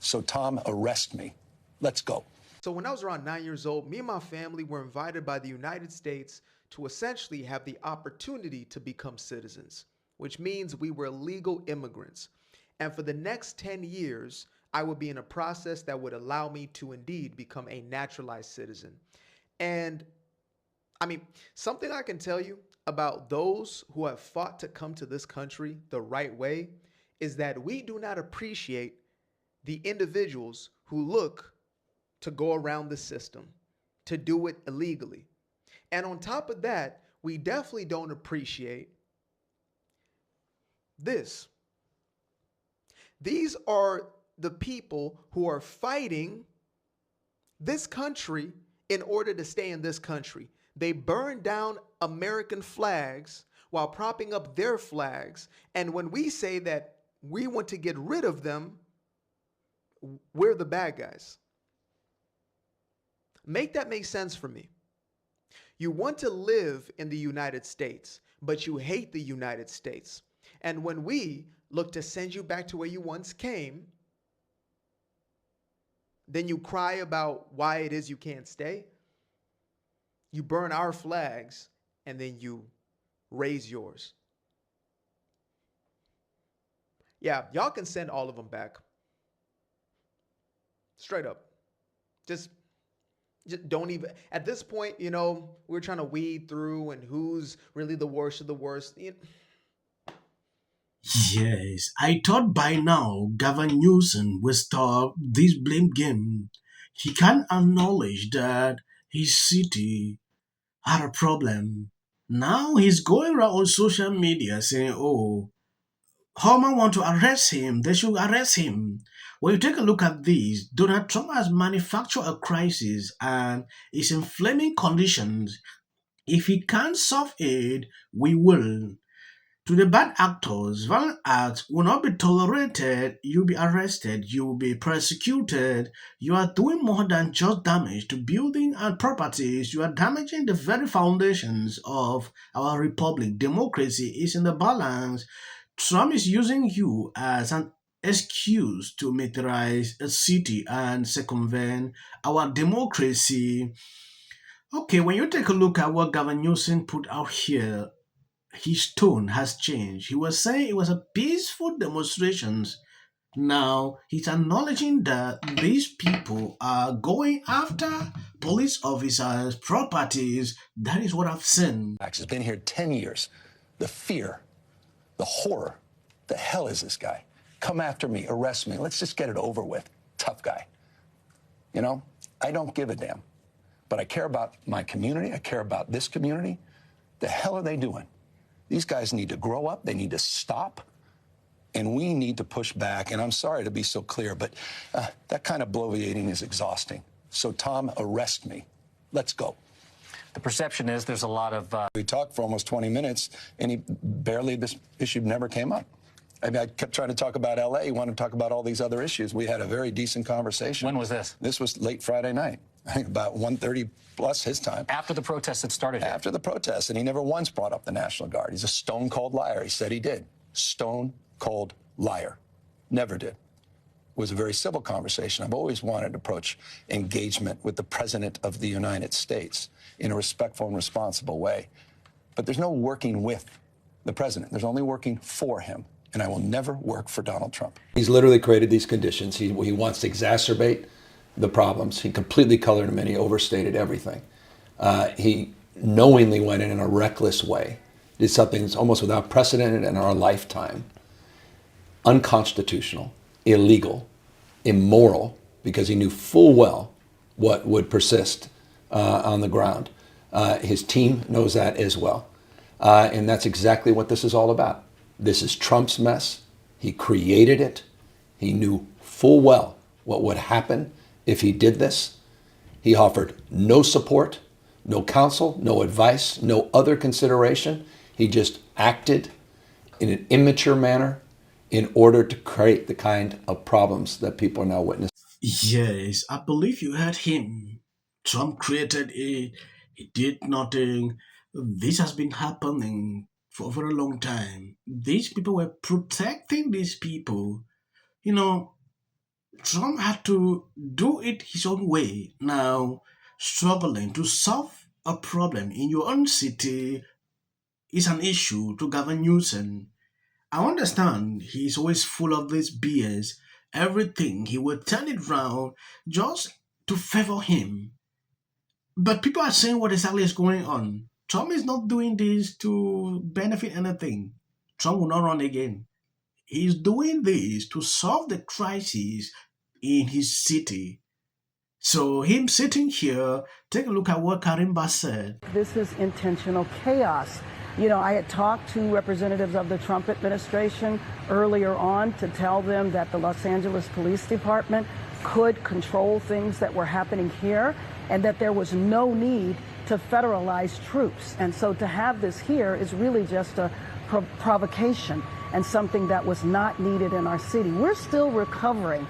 So, Tom, arrest me. Let's go. So when I was around 9 years old, me and my family were invited by the United States to essentially have the opportunity to become citizens, which means we were legal immigrants. And for the next 10 years, I would be in a process that would allow me to indeed become a naturalized citizen. And I mean, something I can tell you about those who have fought to come to this country the right way is that we do not appreciate the individuals who look to go around the system, to do it illegally. And on top of that, we definitely don't appreciate this. These are the people who are fighting this country in order to stay in this country. They burn down American flags while propping up their flags. And when we say that we want to get rid of them, we're the bad guys. Make that make sense for me. You want to live in the United States, but you hate the United States. And when we look to send you back to where you once came, then you cry about why it is you can't stay. You burn our flags, and then you raise yours. Yeah, y'all can send all of them back. Straight up. Just don't even, at this point, we're trying to weed through and who's really the worst of the worst. Yes, I thought by now Gavin Newsom will stop this blame game. He can't acknowledge that his city had a problem. Now he's going around on social media saying, oh, Homer want to arrest him. They should arrest him. When you take a look at this, Donald Trump has manufactured a crisis and is inflaming conditions. If he can't solve it, we will. To the bad actors, violent acts will not be tolerated. You'll be arrested. You will be persecuted. You are doing more than just damage to building and properties. You are damaging the very foundations of our republic. Democracy is in the balance. Trump is using you as an excuse to militarize a city and circumvent our democracy. Okay, when you take a look at what Gavin Newsom put out here, his tone has changed. He was saying it was a peaceful demonstrations. Now he's acknowledging that these people are going after police officers' properties. That is what I've seen. Max has been here 10 years. The fear, the horror. The hell is this guy? Come after me, arrest me. Let's just get it over with. Tough guy. I don't give a damn. But I care about my community. I care about this community. The hell are they doing? These guys need to grow up. They need to stop. And we need to push back. And I'm sorry to be so clear, but that kind of bloviating is exhausting. So, Tom, arrest me. Let's go. The perception is there's a lot of... We talked for almost 20 minutes, and this issue never came up. I mean, I kept trying to talk about L.A. He wanted to talk about all these other issues. We had a very decent conversation. When was this? This was late Friday night. I think about 1:30 plus his time. After the protests had started here. After the protests, and he never once brought up the National Guard. He's a stone-cold liar. He said he did. Stone-cold liar. Never did. It was a very civil conversation. I've always wanted to approach engagement with the President of the United States in a respectful and responsible way. But there's no working with the President. There's only working for him. And I will never work for Donald Trump. He's literally created these conditions. He wants to exacerbate the problems. He completely colored them in. He overstated everything. He knowingly went in a reckless way, did something that's almost without precedent in our lifetime. Unconstitutional, illegal, immoral, because he knew full well what would persist on the ground. His team knows that as well. And that's exactly what this is all about. This is Trump's mess. He created it. He knew full well what would happen if he did this. He offered no support, no counsel, no advice, no other consideration. He just acted in an immature manner in order to create the kind of problems that people are now witnessing. Yes, I believe you heard him. Trump created it. He did nothing. This has been happening for a very long time. These people were protecting these people. Trump had to do it his own way. Now, struggling to solve a problem in your own city is an issue to Gavin Newsom. I understand he's always full of this BS. Everything he will turn it round just to favor him. But people are saying what exactly is going on. Trump is not doing this to benefit anything. Trump will not run again. He's doing this to solve the crisis in his city. So him sitting here, take a look at what Karimba said. This is intentional chaos. You know, I had talked to representatives of the Trump administration earlier on to tell them that the Los Angeles Police Department could control things that were happening here and that there was no need to federalize troops. And so to have this here is really just a provocation and something that was not needed in our city. We're still recovering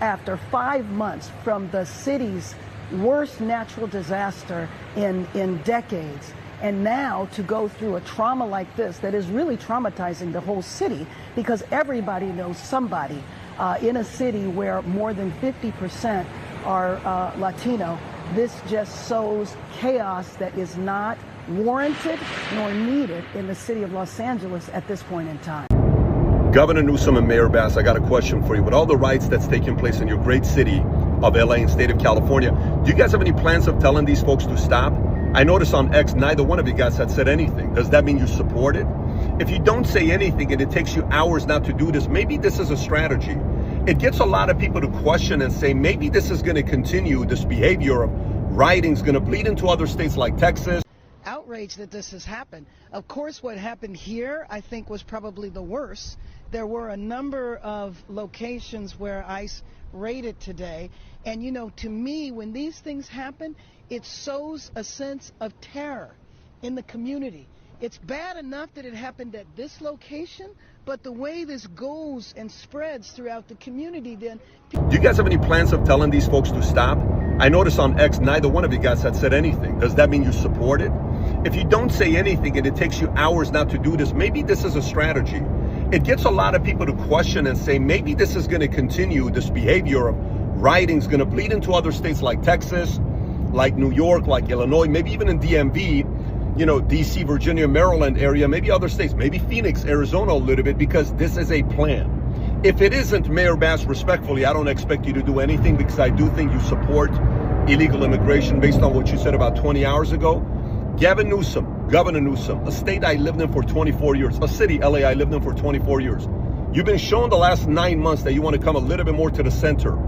after 5 months from the city's worst natural disaster in decades. And now to go through a trauma like this that is really traumatizing the whole city, because everybody knows somebody in a city where more than 50% are Latino. This just sows chaos that is not warranted nor needed in the city of Los Angeles at this point in time. Governor Newsom and Mayor Bass, I got a question for you. With all the riots that's taking place in your great city of LA and state of California, do you guys have any plans of telling these folks to stop? I noticed on X, neither one of you guys had said anything. Does that mean you support it? If you don't say anything and it takes you hours not to do this, maybe this is a strategy. It gets a lot of people to question and say, maybe this is going to continue, this behavior of rioting is going to bleed into other states like Texas. Outrage that this has happened. Of course, what happened here, I think, was probably the worst. There were a number of locations where ICE raided today. And, you know, to me, when these things happen, it sows a sense of terror in the community. It's bad enough that it happened at this location, but the way this goes and spreads throughout the community, then... Do you guys have any plans of telling these folks to stop? I noticed on X, neither one of you guys had said anything. Does that mean you support it? If you don't say anything and it takes you hours not to do this, maybe this is a strategy. It gets a lot of people to question and say, maybe this is going to continue, this behavior of rioting is going to bleed into other states like Texas, like New York, like Illinois, maybe even in DMV, you know, DC, Virginia, Maryland area, maybe other states, maybe Phoenix, Arizona a little bit, because this is a plan. If it isn't, Mayor Bass, respectfully, I don't expect you to do anything, because I do think you support illegal immigration based on what you said about 20 hours ago. Gavin Newsom, Governor Newsom, a state I lived in for 24 years, a city, LA, I lived in for 24 years. You've been shown the last 9 months that you want to come a little bit more to the center.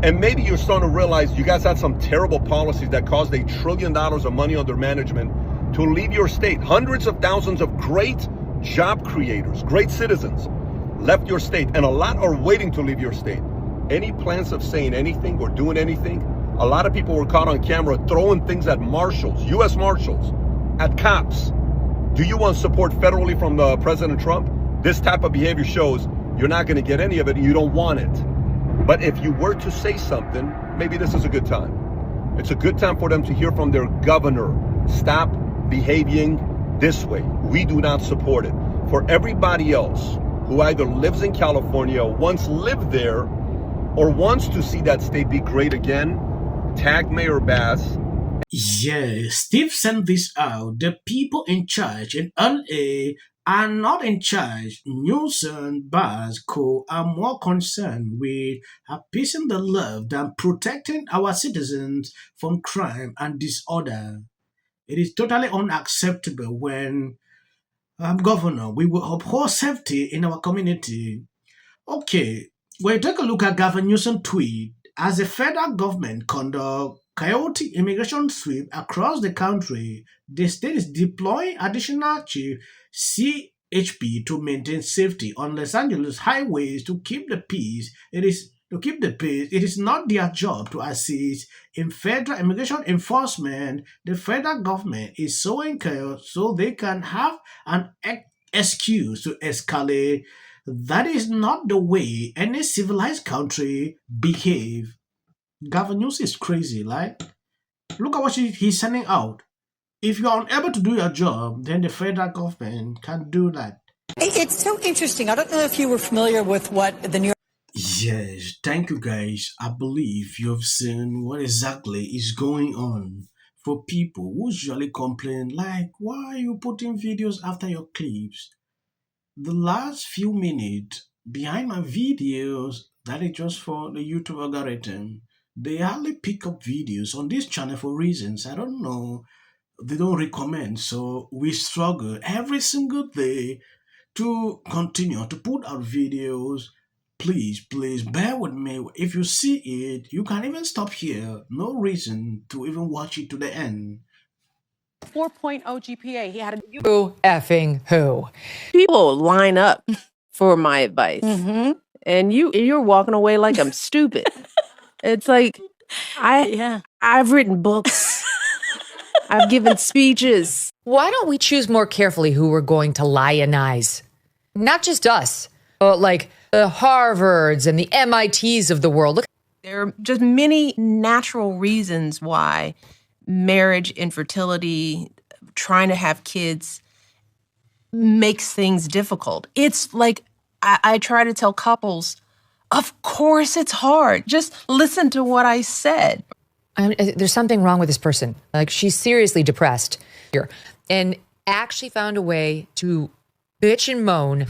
And maybe you're starting to realize you guys had some terrible policies that caused $1 trillion of money under management to leave your state. Hundreds of thousands of great job creators, great citizens left your state, and a lot are waiting to leave your state. Any plans of saying anything or doing anything? A lot of people were caught on camera throwing things at marshals, U.S. marshals, at cops. Do you want support federally from President Trump? This type of behavior shows you're not going to get any of it and you don't want it. But if you were to say something, maybe this is a good time. It's a good time for them to hear from their governor. Stop behaving this way. We do not support it. For everybody else who either lives in California, once lived there, or wants to see that state be great again, tag Mayor Bass. Yeah, Steve sent this out. The people in charge in LA are not in charge. Newsom, Bass, Co. are more concerned with appeasing the love than protecting our citizens from crime and disorder. It is totally unacceptable when Governor, we will uphold safety in our community. Okay, well, take a look at Gavin Newsom's tweet. As the federal government conduct chaotic immigration sweep across the country, the state is deploying additional chief CHP to maintain safety on Los Angeles highways to keep the peace. It is not their job to assist in federal immigration enforcement. The federal government is sowing chaos so they can have an excuse to escalate. That is not the way any civilized country behave. Gavin Newsom is crazy, right? Look at what he's sending out. If you're unable to do your job, then the federal government can do that. It's so interesting. I don't know if you were familiar with what the New York Yes, thank you guys. I believe you've seen what exactly is going on for people who usually complain like, why are you putting videos after your clips? The last few minutes behind my videos, that is just for the YouTube algorithm. They hardly pick up videos on this channel for reasons I don't know. They don't recommend, so we struggle every single day to continue to put out videos. Please bear with me. If you see it, you can even stop here. No reason to even watch it to the end. 4.0 GPA. He had a Who effing who? People line up for my advice, and you're walking away like I'm stupid. It's like I've written books, I've given speeches. Why don't we choose more carefully who we're going to lionize? Not just us, but like the Harvards and the MITs of the world. Look, There are just many natural reasons why marriage, infertility, trying to have kids makes things difficult. It's like I try to tell couples, of course it's hard. Just listen to what I said. there's something wrong with this person. Like, she's seriously depressed here, and actually found a way to bitch and moan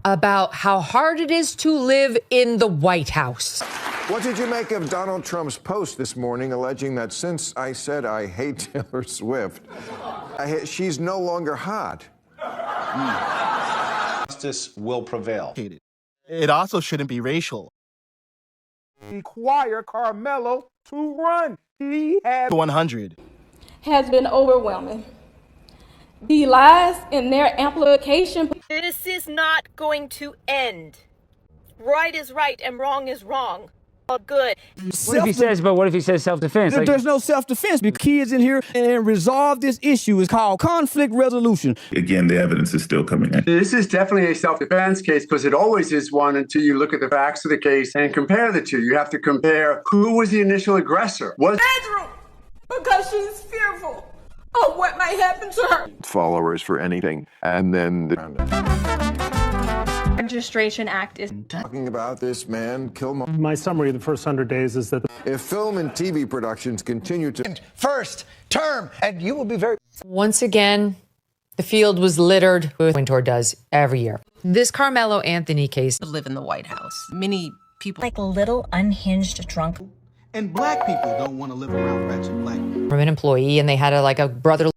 about how hard it is to live in the White House. What did you make of Donald Trump's post this morning alleging that since I said I hate Taylor Swift, she's no longer hot? Justice will prevail. It also shouldn't be racial. Require Carmelo to run. He had 100. Has been overwhelming. The lies in their amplification. This is not going to end. Right is right and wrong is wrong. All good. What if he says self-defense? There's no self-defense. Because kids in here and resolve this issue is called conflict resolution. Again, the evidence is still coming in. This is definitely a self-defense case because it always is one until you look at the facts of the case and compare the two. You have to compare who was the initial aggressor. Bedroom, because she's fearful of what might happen to her. Followers for anything. And then Registration Act is talking about this man, Killmonger. My summary of the first 100 days is that if film and TV productions continue to first term, and you will be very. Once again, the field was littered with Wintour does every year. This Carmelo Anthony case. Live in the White House. Many people like a little unhinged drunk. And black people don't want to live around wretched black people. From an employee, and they had a brother.